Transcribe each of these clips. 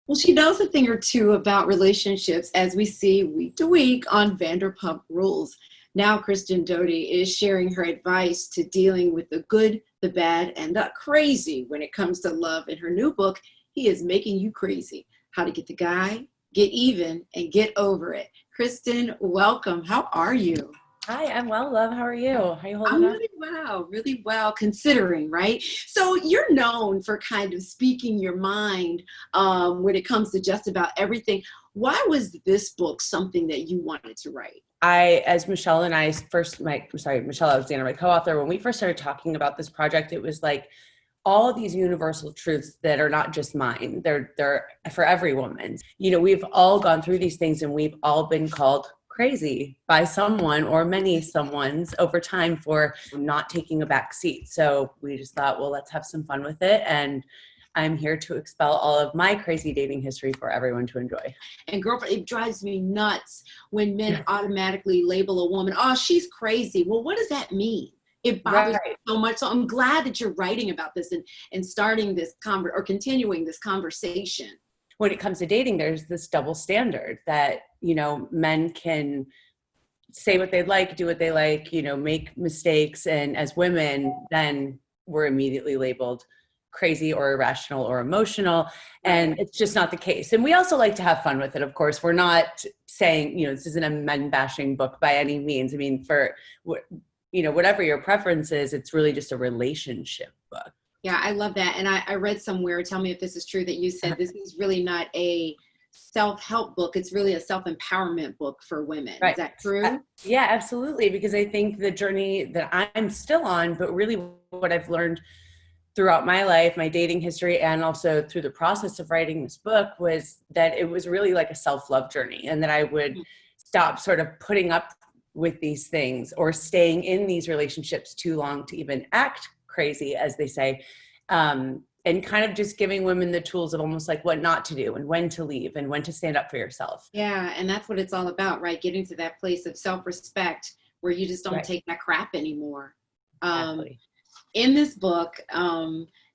Well, she knows a thing or two about relationships, as we see week to week on Vanderpump Rules. Now, Kristen Doute is sharing her advice to dealing with the good, the bad, and the crazy when it comes to love. In her new book, He is Making You Crazy: How to Get the Guy, Get Even, and Get Over It. Kristen, welcome. How are you? Hi, I'm well, love. How are you? How are you I'm holding up? really well, considering, right? So you're known for kind of speaking your mind when it comes to just about everything. Why was this book something that you wanted to write? As Michelle and I first, Michelle Alexander, my co-author, when we first started talking about this project, it was like all of these universal truths that are not just mine. They're for every woman. You know, we've all gone through these things and we've all been called crazy by someone or many someones over time for not taking a back seat. So we just thought, well, let's have some fun with it. And I'm here to expel all of my crazy dating history for everyone to enjoy. And girlfriend, it drives me nuts when men automatically label a woman, oh, she's crazy. Well, what does that mean? It bothers me so much. So I'm glad that you're writing about this and starting this or continuing this conversation. When it comes to dating, there's this double standard that, you know, men can say what they like, do what they like, you know, make mistakes. And as women, then we're immediately labeled crazy or irrational or emotional. And it's just not the case. And we also like to have fun with it. Of course, we're not saying, you know, this isn't a men bashing book by any means. I mean, for, you know, whatever your preference is, it's really just a relationship book. Yeah, I love that. And I read somewhere, tell me if this is true, that you said this is really not a self-help book. It's really a self-empowerment book for women. Right. Is that true? Yeah, absolutely. Because I think the journey that I'm still on, but really what I've learned throughout my life, my dating history, and also through the process of writing this book was that it was really like a self-love journey, and that I would stop sort of putting up with these things or staying in these relationships too long to even act crazy, as they say, and kind of just giving women the tools of almost like what not to do and when to leave and when to stand up for yourself. Yeah, and that's what it's all about, right? Getting to that place of self-respect where you just don't take that crap anymore. Exactly. In this book,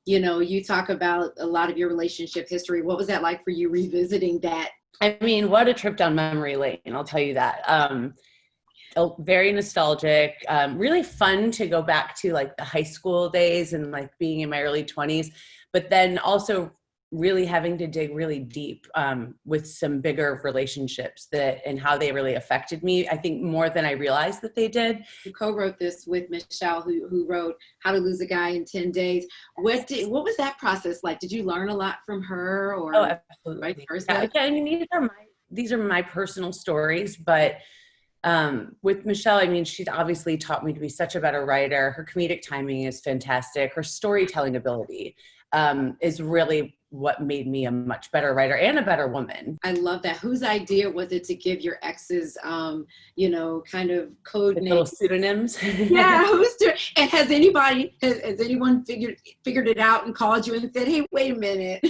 you know, you talk about a lot of your relationship history. What was that like for you revisiting that? I mean, what a trip down memory lane, I'll tell you that. Very nostalgic, really fun to go back to like the high school days and like being in my early 20s, but then also really having to dig really deep with some bigger relationships and how they really affected me. I think more than I realized that they did. You co-wrote this with Michelle, who wrote How to Lose a Guy in 10 Days. What was that process like? Did you learn a lot from her, or absolutely. vice versa? Yeah, I mean, these are my personal stories, but with Michelle, I mean, she's obviously taught me to be such a better writer. Her comedic timing is fantastic. Her storytelling ability is really what made me a much better writer and a better woman. I love that. Whose idea was it to give your exes, you know, kind of code names? Little pseudonyms. Yeah. And has anyone figured it out and called you and said, hey, wait a minute?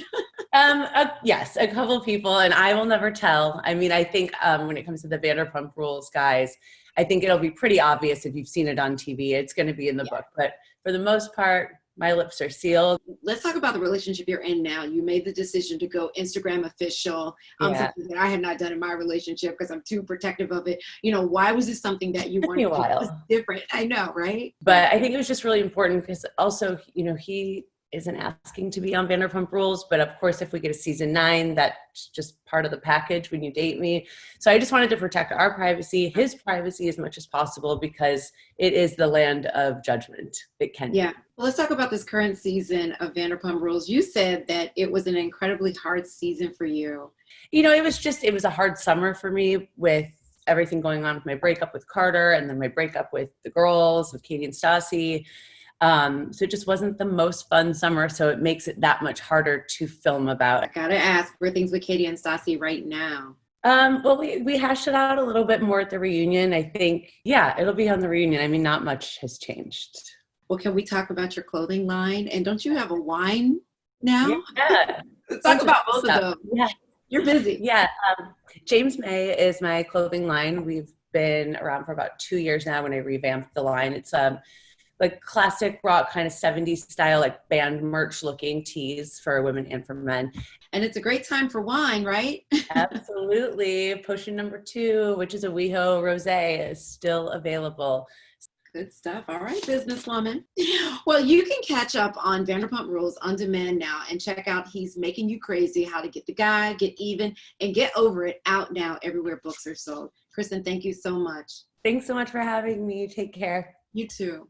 Yes, a couple of people, and I will never tell. I mean, I think when it comes to the Vanderpump Rules guys, I think it'll be pretty obvious if you've seen it on TV. It's going to be in the book, but for the most part, my lips are sealed. Let's talk about the relationship you're in now. You made the decision to go Instagram official, something that I had not done in my relationship because I'm too protective of it. You know, why was this something that you wanted to do? It was different. I know, right? But I think it was just really important because also, you know, he isn't asking to be on Vanderpump Rules, but of course, if we get a season 9, that's just part of the package when you date me. So I just wanted to protect our privacy, his privacy as much as possible, because it is the land of judgment. It can be. Well, let's talk about this current season of Vanderpump Rules. You said that it was an incredibly hard season for you. You know, it was a hard summer for me with everything going on with my breakup with Carter and then my breakup with the girls, with Katie and Stassi. So it just wasn't the most fun summer, so it makes it that much harder to film about. I gotta ask, where are things with Katie and Stassi right now? Well, we hashed it out a little bit more at the reunion. I think, it'll be on the reunion. I mean, not much has changed. Well, can we talk about your clothing line? And don't you have a wine now? Yeah. Let's talk about both of them. Yeah. You're busy. Yeah. James May is my clothing line. We've been around for about 2 years now when I revamped the line. It's like classic rock kind of 70s style, like band merch looking tees for women and for men. And it's a great time for wine, right? Absolutely. Potion number 2, which is a WeHo Rosé, is still available. Good stuff. All right, businesswoman. Well, you can catch up on Vanderpump Rules on demand now and check out He's Making You Crazy, How to Get the Guy, Get Even, and Get Over It, out now everywhere books are sold. Kristen, thank you so much. Thanks so much for having me. Take care. You too.